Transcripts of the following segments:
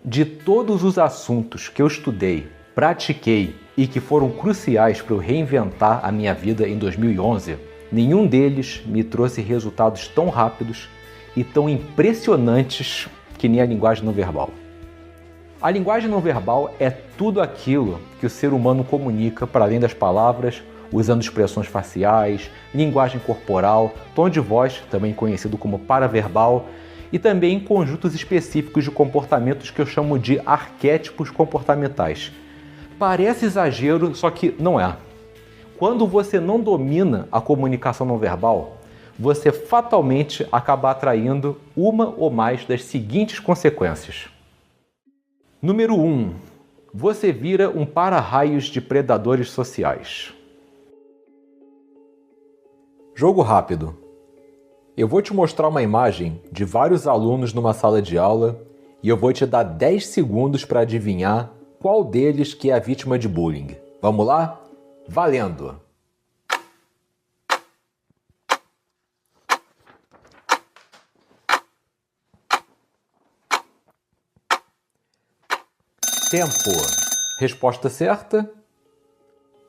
De todos os assuntos que eu estudei, pratiquei e que foram cruciais para eu reinventar a minha vida em 2011, nenhum deles me trouxe resultados tão rápidos e tão impressionantes que nem a linguagem não verbal. A linguagem não verbal é tudo aquilo que o ser humano comunica para além das palavras, usando expressões faciais, linguagem corporal, tom de voz, também conhecido como paraverbal, e também conjuntos específicos de comportamentos que eu chamo de arquétipos comportamentais. Parece exagero, só que não é. Quando você não domina a comunicação não verbal, você fatalmente acaba atraindo uma ou mais das seguintes consequências. Número 1. Você vira um para-raios de predadores sociais. Jogo rápido. Eu vou te mostrar uma imagem de vários alunos numa sala de aula e eu vou te dar 10 segundos para adivinhar qual deles que é a vítima de bullying. Vamos lá? Valendo! Tempo. Resposta certa?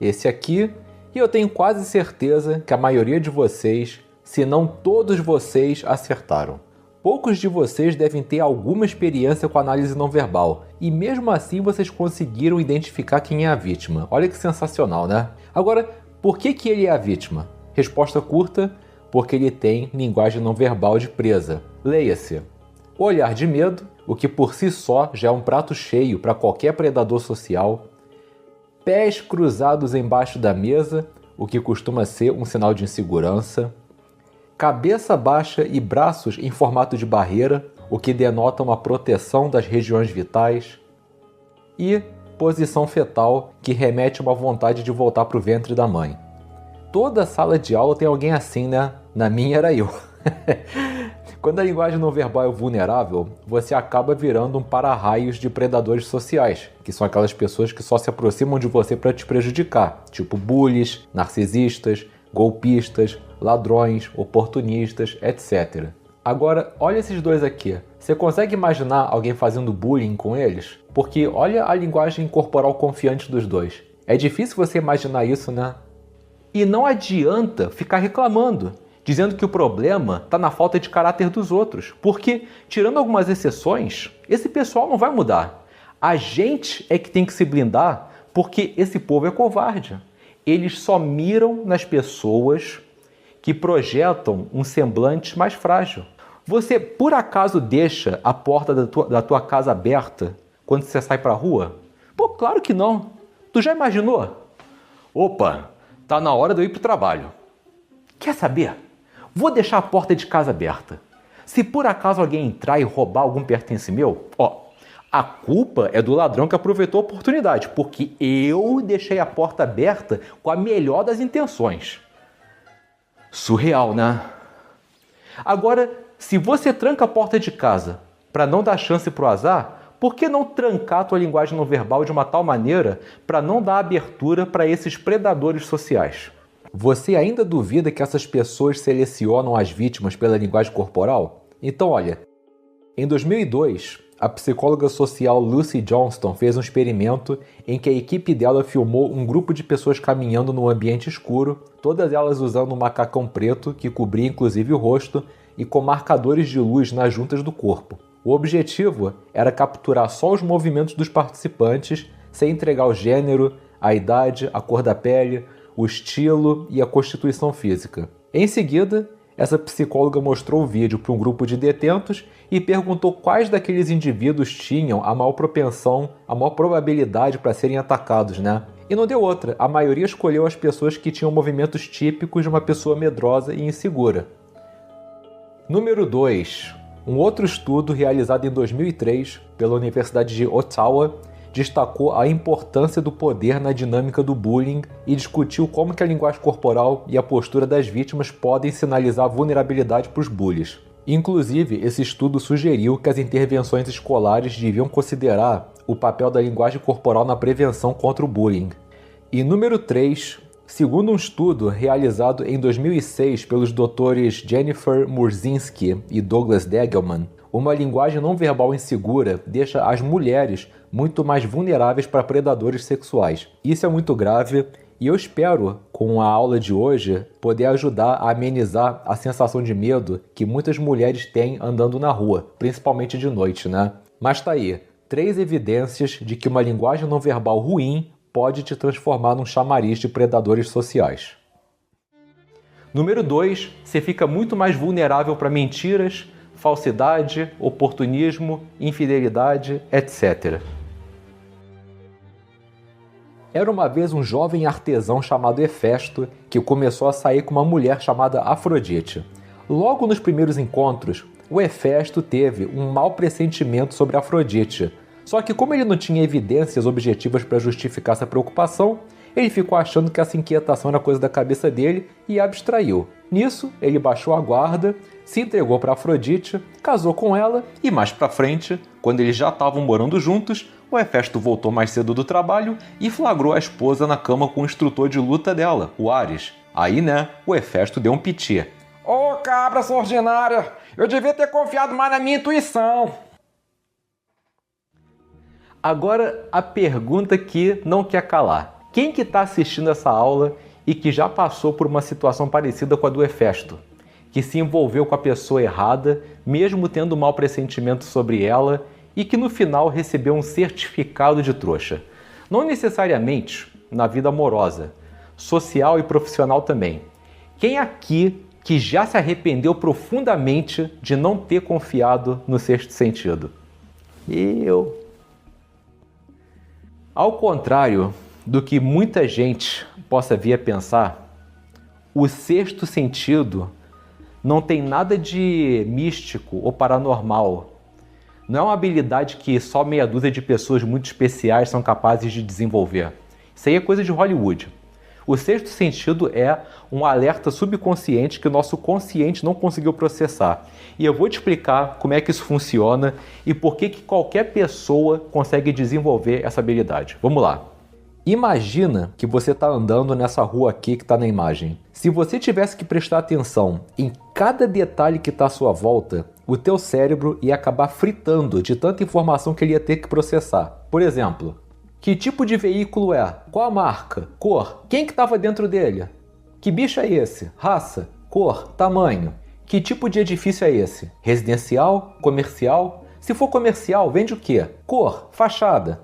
Esse aqui. E eu tenho quase certeza que a maioria de vocês, se não todos vocês, acertaram. Poucos de vocês devem ter alguma experiência com análise não verbal, e mesmo assim vocês conseguiram identificar quem é a vítima. Olha que sensacional, né? Agora, por que ele é a vítima? Resposta curta, porque ele tem linguagem não verbal de presa. Leia-se: olhar de medo, o que por si só já é um prato cheio para qualquer predador social. Pés cruzados embaixo da mesa, o que costuma ser um sinal de insegurança. Cabeça baixa e braços em formato de barreira, o que denota uma proteção das regiões vitais. E posição fetal, que remete a uma vontade de voltar para o ventre da mãe. Toda sala de aula tem alguém assim, né? Na minha era eu. Quando a linguagem não verbal é vulnerável, você acaba virando um para-raios de predadores sociais, que são aquelas pessoas que só se aproximam de você para te prejudicar, tipo bullies, narcisistas, golpistas, ladrões, oportunistas, etc. Agora, olha esses dois aqui. Você consegue imaginar alguém fazendo bullying com eles? Porque olha a linguagem corporal confiante dos dois. É difícil você imaginar isso, né? E não adianta ficar reclamando, dizendo que o problema está na falta de caráter dos outros. Porque, tirando algumas exceções, esse pessoal não vai mudar. A gente é que tem que se blindar, porque esse povo é covarde. Eles só miram nas pessoas que projetam um semblante mais frágil. Você, por acaso, deixa a porta da tua casa aberta quando você sai para a rua? Pô, claro que não. Tu já imaginou? Opa, tá na hora de eu ir para o trabalho. Quer saber? Vou deixar a porta de casa aberta. Se por acaso alguém entrar e roubar algum pertence meu, a culpa é do ladrão que aproveitou a oportunidade, porque eu deixei a porta aberta com a melhor das intenções. Surreal, né? Agora, se você tranca a porta de casa para não dar chance para o azar, por que não trancar a tua linguagem não verbal de uma tal maneira para não dar abertura para esses predadores sociais? Você ainda duvida que essas pessoas selecionam as vítimas pela linguagem corporal? Então, olha, em 2002, a psicóloga social Lucy Johnston fez um experimento em que a equipe dela filmou um grupo de pessoas caminhando num ambiente escuro, todas elas usando um macacão preto que cobria inclusive o rosto e com marcadores de luz nas juntas do corpo. O objetivo era capturar só os movimentos dos participantes, sem entregar o gênero, a idade, a cor da pele, o estilo e a constituição física. Em seguida, essa psicóloga mostrou o vídeo para um grupo de detentos e perguntou quais daqueles indivíduos tinham a maior propensão, a maior probabilidade para serem atacados, né? E não deu outra, a maioria escolheu as pessoas que tinham movimentos típicos de uma pessoa medrosa e insegura. Número 2. Um outro estudo realizado em 2003 pela Universidade de Ottawa destacou a importância do poder na dinâmica do bullying e discutiu como que a linguagem corporal e a postura das vítimas podem sinalizar vulnerabilidade para os bullies. Inclusive, esse estudo sugeriu que as intervenções escolares deviam considerar o papel da linguagem corporal na prevenção contra o bullying. E número 3, segundo um estudo realizado em 2006 pelos doutores Jennifer Murzinski e Douglas Degelman, o Uma linguagem não verbal insegura deixa as mulheres muito mais vulneráveis para predadores sexuais. Isso é muito grave e eu espero, com a aula de hoje, poder ajudar a amenizar a sensação de medo que muitas mulheres têm andando na rua, principalmente de noite, né? Mas tá aí, 3 evidências de que uma linguagem não verbal ruim pode te transformar num chamariz de predadores sociais. Número 2, você fica muito mais vulnerável para mentiras, falsidade, oportunismo, infidelidade, etc. Era uma vez um jovem artesão chamado Hefesto que começou a sair com uma mulher chamada Afrodite. Logo nos primeiros encontros, o Hefesto teve um mau pressentimento sobre Afrodite. Só que como ele não tinha evidências objetivas para justificar essa preocupação, ele ficou achando que essa inquietação era coisa da cabeça dele e abstraiu. Nisso, ele baixou a guarda, se entregou para Afrodite, casou com ela e mais pra frente, quando eles já estavam morando juntos, o Hefesto voltou mais cedo do trabalho e flagrou a esposa na cama com o instrutor de luta dela, o Ares. Aí, o Hefesto deu um piti. Ô, cabra sua ordinária, eu devia ter confiado mais na minha intuição. Agora, a pergunta que não quer calar. Quem que está assistindo essa aula e que já passou por uma situação parecida com a do Hefesto? Que se envolveu com a pessoa errada, mesmo tendo um mau pressentimento sobre ela, e que no final recebeu um certificado de trouxa. Não necessariamente na vida amorosa, social e profissional também. Quem aqui que já se arrependeu profundamente de não ter confiado no sexto sentido? Eu. Ao contrário do que muita gente possa vir a pensar, o sexto sentido não tem nada de místico ou paranormal. Não é uma habilidade que só meia dúzia de pessoas muito especiais são capazes de desenvolver. Isso aí é coisa de Hollywood. O sexto sentido é um alerta subconsciente que o nosso consciente não conseguiu processar. E eu vou te explicar como é que isso funciona e por que qualquer pessoa consegue desenvolver essa habilidade. Vamos lá. Imagina que você está andando nessa rua aqui que está na imagem. Se você tivesse que prestar atenção em cada detalhe que está à sua volta, o teu cérebro ia acabar fritando de tanta informação que ele ia ter que processar. Por exemplo, que tipo de veículo é? Qual a marca? Cor? Quem que estava dentro dele? Que bicho é esse? Raça? Cor? Tamanho? Que tipo de edifício é esse? Residencial? Comercial? Se for comercial, vende o quê? Cor? Fachada?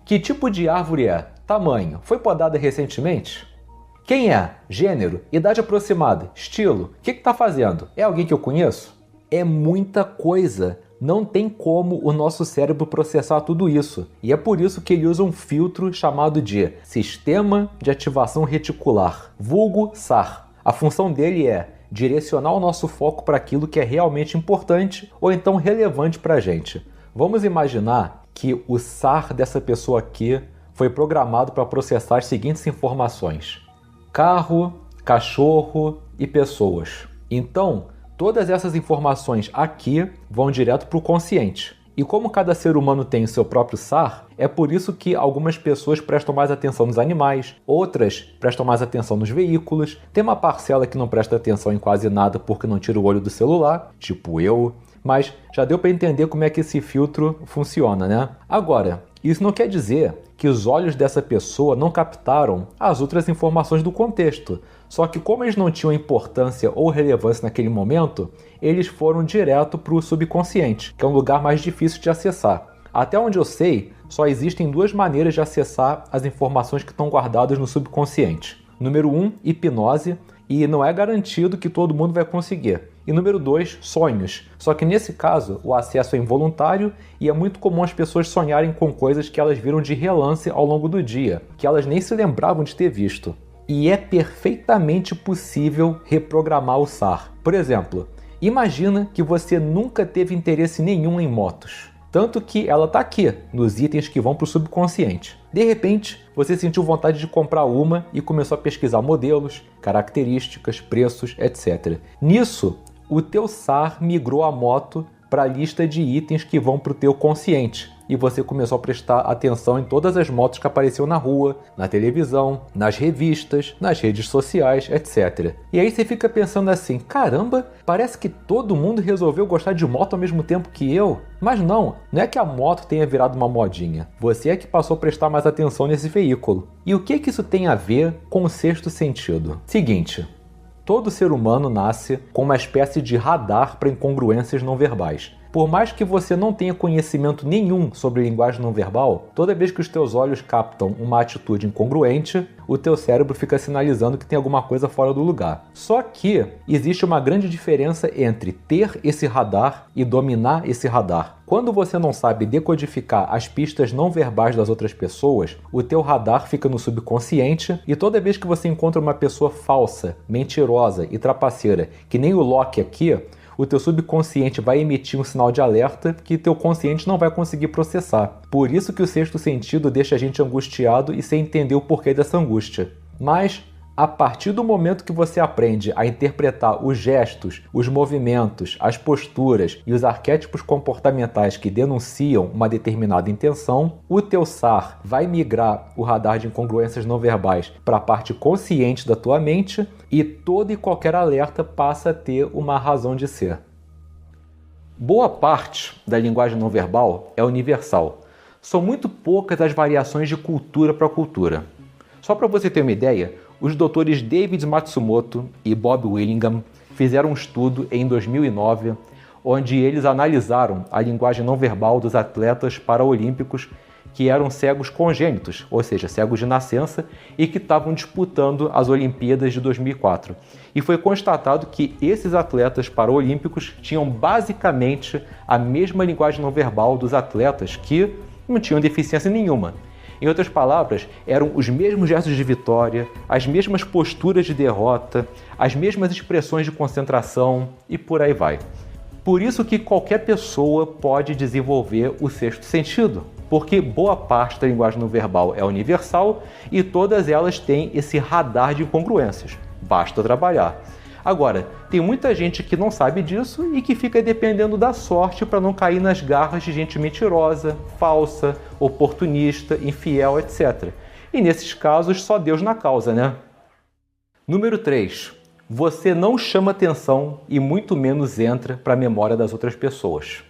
Que tipo de árvore é? Tamanho? Foi podada recentemente? Quem é? Gênero? Idade aproximada? Estilo? O que está fazendo? É alguém que eu conheço? É muita coisa. Não tem como o nosso cérebro processar tudo isso. E é por isso que ele usa um filtro chamado de Sistema de Ativação Reticular, vulgo SAR. A função dele é direcionar o nosso foco para aquilo que é realmente importante ou então relevante para a gente. Vamos imaginar que o SAR dessa pessoa aqui foi programado para processar as seguintes informações: carro, cachorro e pessoas. Então, todas essas informações aqui vão direto para o consciente. E como cada ser humano tem o seu próprio SAR, é por isso que algumas pessoas prestam mais atenção nos animais, outras prestam mais atenção nos veículos, tem uma parcela que não presta atenção em quase nada porque não tira o olho do celular, tipo eu, mas já deu para entender como é que esse filtro funciona, né? Agora, isso não quer dizer que os olhos dessa pessoa não captaram as outras informações do contexto. Só que como eles não tinham importância ou relevância naquele momento, eles foram direto para o subconsciente, que é um lugar mais difícil de acessar. Até onde eu sei, só existem 2 maneiras de acessar as informações que estão guardadas no subconsciente. Número 1, hipnose, e não é garantido que todo mundo vai conseguir. E número 2, sonhos. Só que nesse caso, o acesso é involuntário e é muito comum as pessoas sonharem com coisas que elas viram de relance ao longo do dia, que elas nem se lembravam de ter visto. E é perfeitamente possível reprogramar o SAR. Por exemplo, imagina que você nunca teve interesse nenhum em motos. Tanto que ela está aqui, nos itens que vão para o subconsciente. De repente, você sentiu vontade de comprar uma e começou a pesquisar modelos, características, preços, etc. Nisso, o teu SAR migrou a moto para a lista de itens que vão para o teu consciente. E você começou a prestar atenção em todas as motos que apareciam na rua, na televisão, nas revistas, nas redes sociais, etc. E aí você fica pensando assim, caramba, parece que todo mundo resolveu gostar de moto ao mesmo tempo que eu. Mas não é que a moto tenha virado uma modinha. Você é que passou a prestar mais atenção nesse veículo. E o que isso tem a ver com o sexto sentido? Seguinte, todo ser humano nasce com uma espécie de radar para incongruências não verbais. Por mais que você não tenha conhecimento nenhum sobre linguagem não verbal, toda vez que os teus olhos captam uma atitude incongruente, o teu cérebro fica sinalizando que tem alguma coisa fora do lugar. Só que existe uma grande diferença entre ter esse radar e dominar esse radar. Quando você não sabe decodificar as pistas não verbais das outras pessoas, o teu radar fica no subconsciente e toda vez que você encontra uma pessoa falsa, mentirosa e trapaceira, que nem o Loki aqui, o teu subconsciente vai emitir um sinal de alerta que teu consciente não vai conseguir processar. Por isso que o sexto sentido deixa a gente angustiado e sem entender o porquê dessa angústia. Mas, a partir do momento que você aprende a interpretar os gestos, os movimentos, as posturas e os arquétipos comportamentais que denunciam uma determinada intenção, o teu SAR vai migrar o radar de incongruências não verbais para a parte consciente da tua mente e todo e qualquer alerta passa a ter uma razão de ser. Boa parte da linguagem não verbal é universal. São muito poucas as variações de cultura para cultura. Só para você ter uma ideia, os doutores David Matsumoto e Bob Willingham fizeram um estudo em 2009, onde eles analisaram a linguagem não verbal dos atletas paraolímpicos que eram cegos congênitos, ou seja, cegos de nascença, e que estavam disputando as Olimpíadas de 2004. E foi constatado que esses atletas paraolímpicos tinham basicamente a mesma linguagem não verbal dos atletas que não tinham deficiência nenhuma. Em outras palavras, eram os mesmos gestos de vitória, as mesmas posturas de derrota, as mesmas expressões de concentração e por aí vai. Por isso que qualquer pessoa pode desenvolver o sexto sentido, porque boa parte da linguagem não verbal é universal e todas elas têm esse radar de incongruências. Basta trabalhar. Agora, tem muita gente que não sabe disso e que fica dependendo da sorte para não cair nas garras de gente mentirosa, falsa, oportunista, infiel, etc. E nesses casos, só Deus na causa, né? Número 3. Você não chama atenção e muito menos entra para a memória das outras pessoas.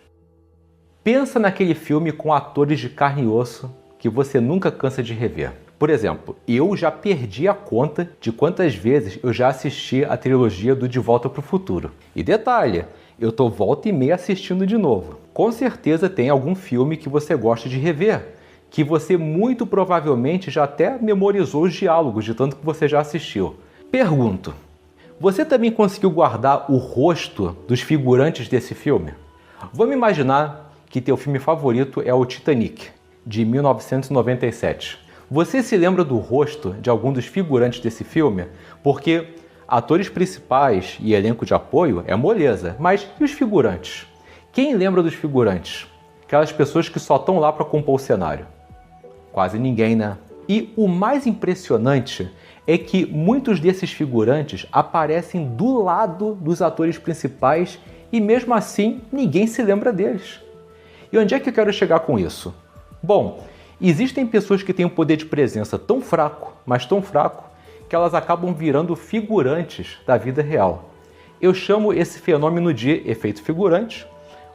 Pensa naquele filme com atores de carne e osso que você nunca cansa de rever. Por exemplo, eu já perdi a conta de quantas vezes eu já assisti a trilogia do De Volta para o Futuro. E detalhe, eu tô volta e meia assistindo de novo. Com certeza tem algum filme que você gosta de rever, que você muito provavelmente já até memorizou os diálogos de tanto que você já assistiu. Pergunto, você também conseguiu guardar o rosto dos figurantes desse filme? Vamos imaginar que teu filme favorito é o Titanic, de 1997. Você se lembra do rosto de algum dos figurantes desse filme? Porque atores principais e elenco de apoio é moleza, mas e os figurantes? Quem lembra dos figurantes? Aquelas pessoas que só estão lá para compor o cenário. Quase ninguém, né? E o mais impressionante é que muitos desses figurantes aparecem do lado dos atores principais e mesmo assim ninguém se lembra deles. E onde é que eu quero chegar com isso? Bom, existem pessoas que têm um poder de presença tão fraco, mas tão fraco, que elas acabam virando figurantes da vida real. Eu chamo esse fenômeno de efeito figurante,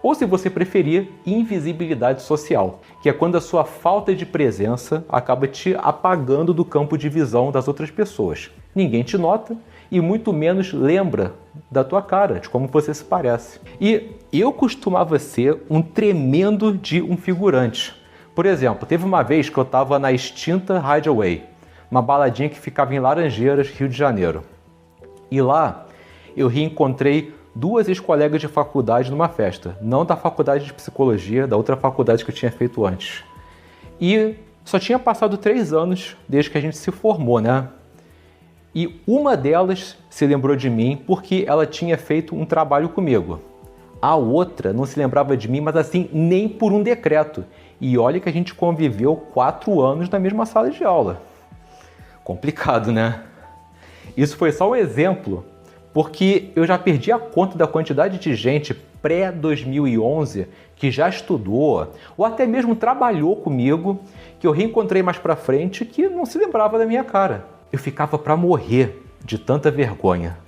ou se você preferir, invisibilidade social, que é quando a sua falta de presença acaba te apagando do campo de visão das outras pessoas. Ninguém te nota e muito menos lembra da tua cara, de como você se parece. E eu costumava ser um tremendo de um figurante. Por exemplo, teve uma vez que eu estava na extinta Hideaway, uma baladinha que ficava em Laranjeiras, Rio de Janeiro. E lá eu reencontrei duas ex-colegas de faculdade numa festa, não da faculdade de psicologia, da outra faculdade que eu tinha feito antes. E só tinha passado 3 anos desde que a gente se formou, né? E uma delas se lembrou de mim porque ela tinha feito um trabalho comigo. A outra não se lembrava de mim, mas assim, nem por um decreto. E olha que a gente conviveu 4 anos na mesma sala de aula. Complicado, né? Isso foi só um exemplo, porque eu já perdi a conta da quantidade de gente pré-2011 que já estudou ou até mesmo trabalhou comigo, que eu reencontrei mais pra frente, que não se lembrava da minha cara. Eu ficava pra morrer de tanta vergonha.